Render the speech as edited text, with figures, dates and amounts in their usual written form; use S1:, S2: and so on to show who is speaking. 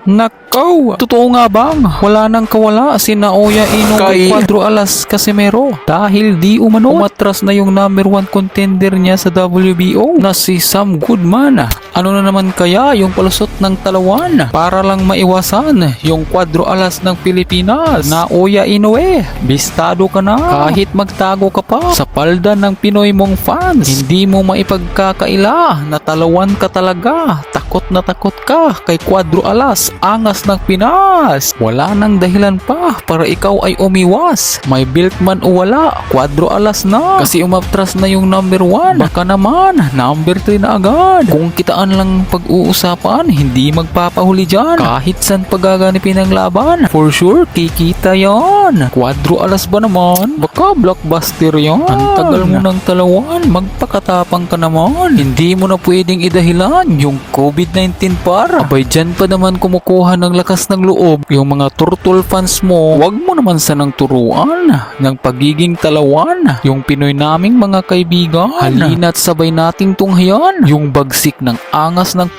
S1: Nakaw! Totoo nga bang wala nang kawala si Naoya Inoue
S2: Kay-
S1: Cuadro Alas Casimero dahil di umano umatras na yung number 1 contender niya sa WBO na si Sam Goodman. Ano na naman kaya yung palusot ng talawan para lang maiwasan yung Cuadro Alas ng Pilipinas? Naoya Inoue, bistado ka na kahit magtago ka pa sa palda ng Pinoy mong fans. Hindi mo maipagkakaila na talawan ka talaga. Takot na takot ka kay Cuadro Alas, angas ng Pinas. Wala nang dahilan pa para ikaw ay umiwas. May belt man o wala, Cuadro Alas na. Kasi umatras na yung number 1. Baka naman, number 3 na agad. Kung kitaan lang pag-uusapan, hindi magpapahuli dyan. Kahit saan pagaganipin ang laban, for sure, kikita yon. Cuadro Alas ba naman? Baka blockbuster yon. Ang tagal mo ng talawan, magpakatapang ka naman. Hindi mo na pwedeng idahilan yung COVID-19 par. Abay dyan pa naman kumukuha ng lakas ng loob yung mga turtle fans mo. Wag mo naman sanang turuan ng pagiging talawan yung Pinoy naming mga kaibigan. Halina't sabay nating tunghayan yung bagsik ng angas ng